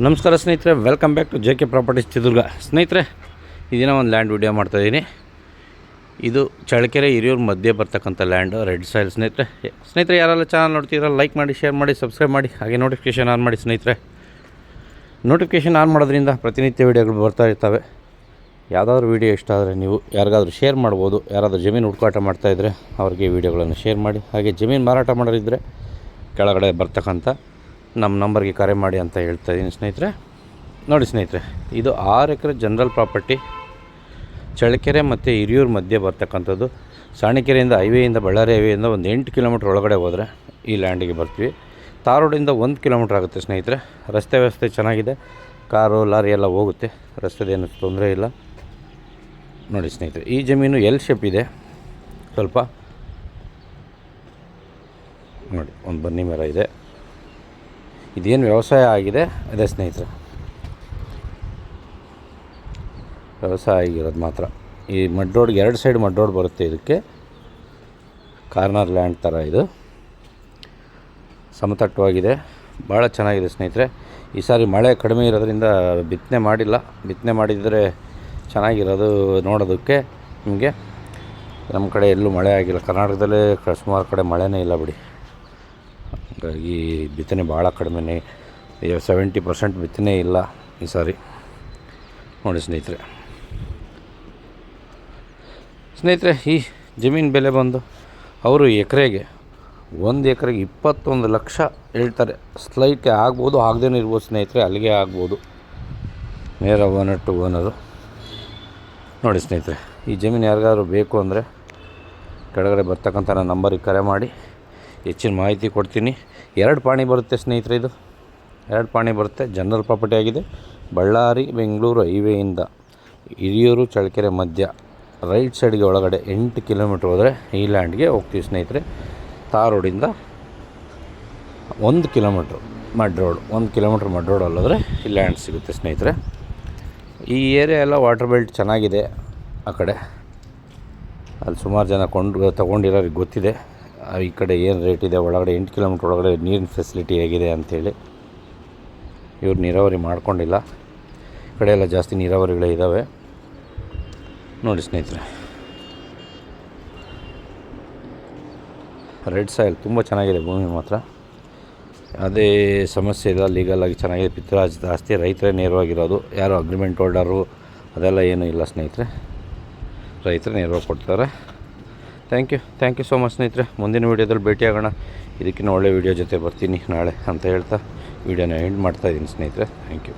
ನಮಸ್ಕಾರ ಸ್ನೇಹಿತರೆ, welcome back to JK properties Chitradurga. ಸ್ನೇಹಿತರೆ, ಈ ದಿನ ಒಂದು ಲ್ಯಾಂಡ್ ವಿಡಿಯೋ ಮಾಡ್ತಾಯಿದ್ದೀನಿ. ಇದು ಚಳ್ಳಕೆರೆ ಹಿರಿಯೂರು ಮಧ್ಯೆ ಬರ್ತಕ್ಕಂಥ ಲ್ಯಾಂಡು, ರೆಡ್ ಸಾಯಿಲ್. ಸ್ನೇಹಿತರೆ ಯಾರೆಲ್ಲ ಚಾನಲ್ ನೋಡ್ತೀರ ಲೈಕ್ ಮಾಡಿ, ಶೇರ್ ಮಾಡಿ, ಸಬ್ಸ್ಕ್ರೈಬ್ ಮಾಡಿ, ಹಾಗೆ ನೋಟಿಫಿಕೇಷನ್ ಆನ್ ಮಾಡಿ. ಸ್ನೇಹಿತರೆ, ನೋಟಿಫಿಕೇಷನ್ ಆನ್ ಮಾಡೋದ್ರಿಂದ ಪ್ರತಿನಿತ್ಯ ವೀಡಿಯೋಗಳು ಬರ್ತಾ ಇರ್ತವೆ. ಯಾವುದಾದ್ರೂ ವೀಡಿಯೋ ಇಷ್ಟ ಆದರೆ ನೀವು ಯಾರಿಗಾದ್ರೂ ಶೇರ್ ಮಾಡ್ಬೋದು. ಯಾರಾದರೂ ಜಮೀನು ಹುಡುಕಾಟ ಮಾಡ್ತಾಯಿದ್ರೆ ಅವ್ರಿಗೆ ವೀಡಿಯೋಗಳನ್ನು ಶೇರ್ ಮಾಡಿ. ಹಾಗೆ ಜಮೀನು ಮಾರಾಟ ಮಾಡೋರಿದ್ದರೆ ಕೆಳಗಡೆ ಬರ್ತಕ್ಕಂಥ ನಮ್ಮ ನಂಬರ್ಗೆ ಕರೆ ಮಾಡಿ ಅಂತ ಹೇಳ್ತಾ ಇದ್ದೀನಿ. ಸ್ನೇಹಿತರೆ ನೋಡಿ, ಸ್ನೇಹಿತರೆ ಇದು 6 ಎಕರೆ ಜನರಲ್ ಪ್ರಾಪರ್ಟಿ, ಚಳ್ಳಕೆರೆ ಮತ್ತು ಹಿರಿಯೂರು ಮಧ್ಯೆ ಬರ್ತಕ್ಕಂಥದ್ದು. ಸಾಣಿಕೆರೆಯಿಂದ ಹೈವೇಯಿಂದ, ಬಳ್ಳಾರಿ ಹೈವೇಯಿಂದ ಒಂದು 8 ಕಿಲೋಮೀಟ್ರ್ ಒಳಗಡೆ ಹೋದರೆ ಈ ಲ್ಯಾಂಡಿಗೆ ಬರ್ತೀವಿ. ತಾರ್ ರೋಡಿಂದ 1 ಕಿಲೋಮೀಟ್ರ್ ಆಗುತ್ತೆ. ಸ್ನೇಹಿತರೆ, ರಸ್ತೆ ವ್ಯವಸ್ಥೆ ಚೆನ್ನಾಗಿದೆ, ಕಾರು ಲಾರಿ ಎಲ್ಲ ಹೋಗುತ್ತೆ, ರಸ್ತೆದೇನು ತೊಂದರೆ ಇಲ್ಲ. ನೋಡಿ ಸ್ನೇಹಿತರೆ, ಈ ಜಮೀನು ಎಲ್ ಶೇಪ್ ಇದೆ. ಸ್ವಲ್ಪ ನೋಡಿ, ಒಂದು ಬನ್ನಿ ಮರ ಇದೆ. ಇದೇನು ವ್ಯವಸಾಯ ಆಗಿದೆ ಅದೇ ಸ್ನೇಹಿತರೆ, ವ್ಯವಸಾಯ ಆಗಿರೋದು ಮಾತ್ರ. ಈ ಮಡ್ ರೋಡ್ಗೆ 2 ಸೈಡ್ ಮಡ್ ರೋಡ್ ಬರುತ್ತೆ. ಇದಕ್ಕೆ ಕಾರ್ನರ್ ಲ್ಯಾಂಡ್ ಥರ ಇದು ಸಮತಟ್ಟವಾಗಿದೆ, ಭಾಳ ಚೆನ್ನಾಗಿದೆ. ಸ್ನೇಹಿತರೆ, ಈ ಸಾರಿ ಮಳೆ ಕಡಿಮೆ ಇರೋದ್ರಿಂದ ಬಿತ್ತನೆ ಮಾಡಿಲ್ಲ. ಬಿತ್ತನೆ ಮಾಡಿದರೆ ಚೆನ್ನಾಗಿರೋದು ನೋಡೋದಕ್ಕೆ. ನಿಮಗೆ ನಮ್ಮ ಕಡೆ ಎಲ್ಲೂ ಮಳೆ ಆಗಿಲ್ಲ, ಕರ್ನಾಟಕದಲ್ಲೇ ಸುಮಾರು ಕಡೆ ಮಳೆನೇ ಇಲ್ಲ ಬಿಡಿ. ಹಾಗಾಗಿ ಬಿತ್ತನೆ ಭಾಳ ಕಡಿಮೆನೇ, 70% ಬಿತ್ತನೆ ಇಲ್ಲ ಈ ಸಾರಿ. ನೋಡಿ ಸ್ನೇಹಿತರೆ, ಈ ಜಮೀನು ಬೆಲೆ ಬಂದು ಅವರು ಎಕರೆಗೆ 1 ಎಕರೆಗೆ 21 ಲಕ್ಷ ಹೇಳ್ತಾರೆ. ಸ್ಲೈಟ್ ಆಗ್ಬೋದು, ಆಗದೇನೂ ಇರ್ಬೋದು ಸ್ನೇಹಿತರೆ, ಅಲ್ಲಿಗೆ ಆಗ್ಬೋದು. ನೇರ ಓನರ್ ಟು ಓನರು. ನೋಡಿ ಸ್ನೇಹಿತರೆ, ಈ ಜಮೀನು ಯಾರಿಗಾದ್ರೂ ಬೇಕು ಅಂದರೆ ಕೆಳಗಡೆ ಬರ್ತಕ್ಕಂಥ ನನ್ನ ನಂಬರಿಗೆ ಕರೆ ಮಾಡಿ, ಹೆಚ್ಚಿನ ಮಾಹಿತಿ ಕೊಡ್ತೀನಿ. 2 ಪಾಣಿ ಬರುತ್ತೆ ಸ್ನೇಹಿತರೆ, ಇದು 2 ಪಾಣಿ ಬರುತ್ತೆ. ಜನರಲ್ ಪ್ರಾಪರ್ಟಿ ಆಗಿದೆ. ಬಳ್ಳಾರಿ ಬೆಂಗಳೂರು ಹೈವೇಯಿಂದ ಹಿರಿಯೂರು ಚಳ್ಳಕೆರೆ ಮಧ್ಯ ರೈಟ್ ಸೈಡ್ಗೆ ಒಳಗಡೆ 8 ಕಿಲೋಮೀಟ್ರ್ ಹೋದರೆ ಈ ಲ್ಯಾಂಡ್ಗೆ ಹೋಗ್ತೀವಿ ಸ್ನೇಹಿತರೆ. ತಾರ್ ರೋಡಿಂದ 1 kilometre mud road, 1 kilometre mud road ಅಲ್ಲೋದ್ರೆ ಈ ಲ್ಯಾಂಡ್ ಸಿಗುತ್ತೆ ಸ್ನೇಹಿತರೆ. ಈ ಏರಿಯಾ ಎಲ್ಲ ವಾಟರ್ ಬೆಲ್ಟ್ ಚೆನ್ನಾಗಿದೆ. ಆ ಕಡೆ ಅಲ್ಲಿ ಸುಮಾರು ಜನ ತೊಗೊಂಡಿರೋರಿಗೆ ಗೊತ್ತಿದೆ ಈ ಕಡೆ ಏನು ರೇಟ್ ಇದೆ. ಒಳಗಡೆ 8 ಕಿಲೋಮೀಟ್ರ್ ಒಳಗಡೆ ನೀರಿನ ಫೆಸಿಲಿಟಿ ಹೇಗಿದೆ ಅಂಥೇಳಿ. ಇವ್ರು ನೀರಾವರಿ ಮಾಡ್ಕೊಂಡಿಲ್ಲ, ಈ ಕಡೆ ಎಲ್ಲ ಜಾಸ್ತಿ ನೀರಾವರಿಗಳೇ ಇದ್ದಾವೆ. ನೋಡಿ ಸ್ನೇಹಿತರೆ, ರೆಡ್ ಸಾಯಿಲ್ ತುಂಬ ಚೆನ್ನಾಗಿದೆ ಭೂಮಿ ಮಾತ್ರ. ಅದೇ ಸಮಸ್ಯೆ ಇಲ್ಲ, ಲೀಗಲಾಗಿ ಚೆನ್ನಾಗಿದೆ. ಪಿತ್ರಾಜ್ ಜಾಸ್ತಿ, ರೈತರೇ ನೇರವಾಗಿರೋದು. ಯಾರು ಅಗ್ರಿಮೆಂಟ್ ಹೋಲ್ಡರು ಅದೆಲ್ಲ ಏನೂ ಇಲ್ಲ ಸ್ನೇಹಿತರೆ, ರೈತರೇ ನೇರವಾಗಿ ಕೊಡ್ತಾರೆ. ಥ್ಯಾಂಕ್ ಯು ಸೋ ಮಚ್ ಸ್ನೇಹಿತರೆ. ಮುಂದಿನ ವೀಡಿಯೋದಲ್ಲಿ ಭೇಟಿಯಾಗೋಣ. ಇದಕ್ಕಿಂತ ಒಳ್ಳೆ ವೀಡಿಯೋ ಜೊತೆ ಬರ್ತೀನಿ ನಾಳೆ ಅಂತ ಹೇಳ್ತಾ ವೀಡಿಯೋನ ಎಂಡ್ ಮಾಡ್ತಾಯಿದ್ದೀನಿ ಸ್ನೇಹಿತರೆ. Thank you.